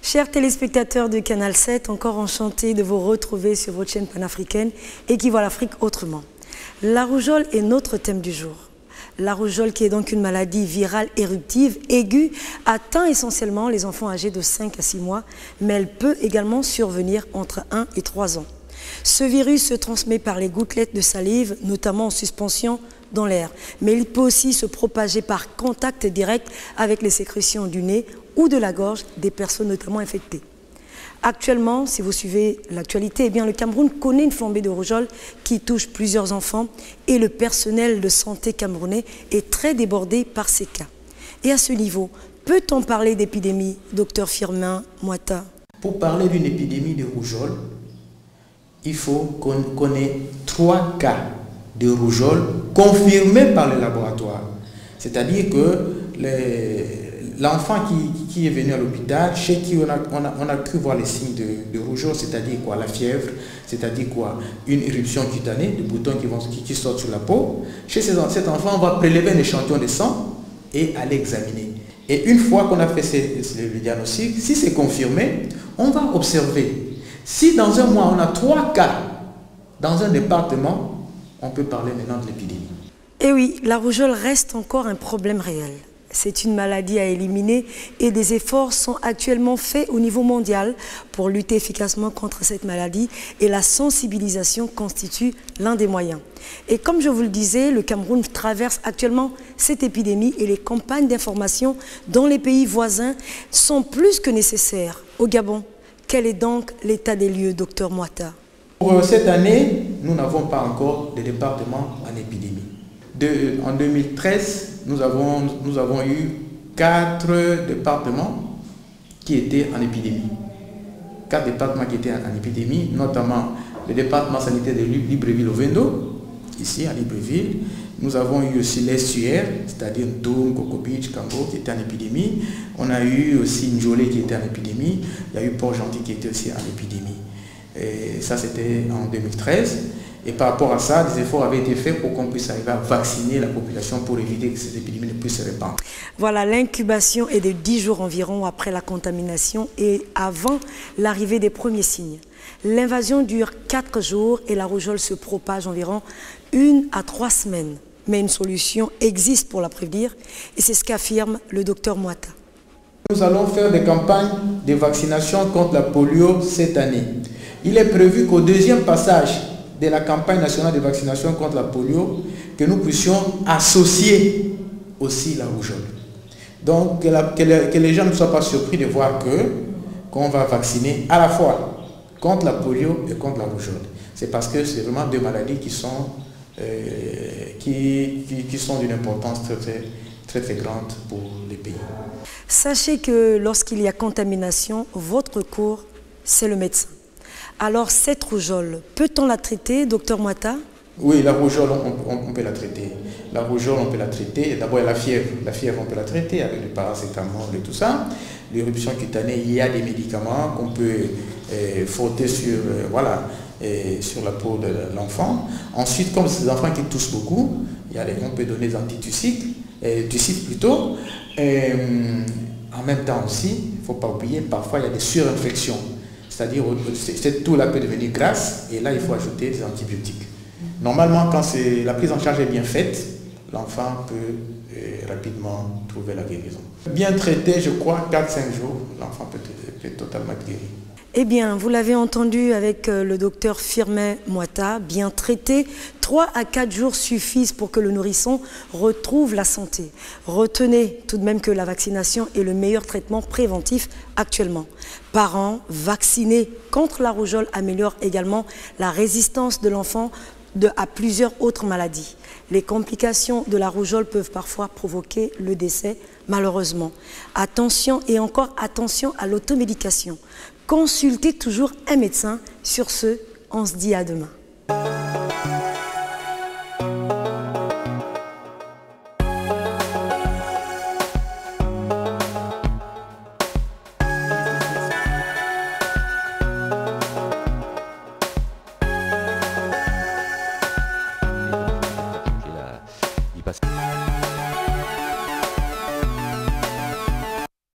Chers téléspectateurs de Canal 7, encore enchanté de vous retrouver sur votre chaîne panafricaine et qui voit l'Afrique autrement. La rougeole est notre thème du jour. La rougeole, qui est donc une maladie virale éruptive aiguë, atteint essentiellement les enfants âgés de 5 à 6 mois, mais elle peut également survenir entre 1 et 3 ans. Ce virus se transmet par les gouttelettes de salive, notamment en suspension dans l'air, mais il peut aussi se propager par contact direct avec les sécrétions du nez ou de la gorge des personnes notamment infectées. Actuellement, si vous suivez l'actualité, eh bien, le Cameroun connaît une flambée de rougeole qui touche plusieurs enfants et le personnel de santé camerounais est très débordé par ces cas. Et à ce niveau, peut-on parler d'épidémie, docteur Firmin Moata? Pour parler d'une épidémie de rougeole, il faut qu'on ait 3 cas de rougeole confirmés par le laboratoire. C'est-à-dire que l'enfant qui est venu à l'hôpital, chez qui on a cru voir les signes de rougeole, c'est-à-dire quoi? La fièvre, c'est-à-dire quoi? Une éruption cutanée, des boutons qui sortent sur la peau. Chez cet enfant, on va prélever un échantillon de sang et aller examiner. Et une fois qu'on a fait le diagnostic, si c'est confirmé, on va observer. Si dans un mois, on a 3 cas dans un département, on peut parler maintenant de l'épidémie. Et oui, la rougeole reste encore un problème réel. C'est une maladie à éliminer et des efforts sont actuellement faits au niveau mondial pour lutter efficacement contre cette maladie et la sensibilisation constitue l'un des moyens. Et comme je vous le disais, le Cameroun traverse actuellement cette épidémie et les campagnes d'information dans les pays voisins sont plus que nécessaires. Au Gabon, quel est donc l'état des lieux, docteur Moata? Pour cette année, nous n'avons pas encore de département en épidémie. En 2013, nous avons eu 4 départements qui étaient en épidémie. 4 départements qui étaient en épidémie, notamment le département sanitaire de Libreville-Ovendo, ici à Libreville. Nous avons eu aussi l'estuaire, c'est-à-dire Ndoum, Coco Beach, Kango, qui était en épidémie. On a eu aussi Njolé qui était en épidémie. Il y a eu Port-Gentil qui était aussi en épidémie. Et ça, c'était en 2013. Et par rapport à ça, des efforts avaient été faits pour qu'on puisse arriver à vacciner la population pour éviter que cette épidémie ne puisse se répandre. Voilà, l'incubation est de 10 jours environ après la contamination et avant l'arrivée des premiers signes. L'invasion dure 4 jours et la rougeole se propage environ 1 à 3 semaines. Mais une solution existe pour la prévenir et c'est ce qu'affirme le docteur Moata. Nous allons faire des campagnes de vaccination contre la polio cette année. Il est prévu qu'au deuxième passage de la campagne nationale de vaccination contre la polio, que nous puissions associer aussi la rougeole. Donc que les gens ne soient pas surpris de voir qu'on va vacciner à la fois contre la polio et contre la rougeole. C'est parce que c'est vraiment 2 maladies qui sont d'une importance très grande pour les pays. Sachez que lorsqu'il y a contamination, votre cours, c'est le médecin. Alors cette rougeole, peut-on la traiter, docteur Moata? Oui, la rougeole, on peut la traiter. La rougeole, on peut la traiter. D'abord, la fièvre. La fièvre, on peut la traiter avec le paracétamol et tout ça. L'éruption cutanée, il y a des médicaments qu'on peut frotter sur la peau de l'enfant. Ensuite, comme c'est des enfants qui toussent beaucoup, on peut donner des antitussiques, plutôt. En même temps aussi, il ne faut pas oublier, parfois il y a des surinfections. C'est-à-dire cette toux-là peut devenir grasse et là il faut ajouter des antibiotiques. Normalement, quand la prise en charge est bien faite, l'enfant peut rapidement trouver la guérison. Bien traité, je crois, 4-5 jours, l'enfant peut totalement être guéri. Eh bien, vous l'avez entendu avec le docteur Firmin Moata, bien traité, 3 à 4 jours suffisent pour que le nourrisson retrouve la santé. Retenez tout de même que la vaccination est le meilleur traitement préventif actuellement. Parents, vaccinés contre la rougeole améliore également la résistance de l'enfant à plusieurs autres maladies. Les complications de la rougeole peuvent parfois provoquer le décès, malheureusement. Attention et encore attention à l'automédication. Consultez toujours un médecin. Sur ce, on se dit à demain.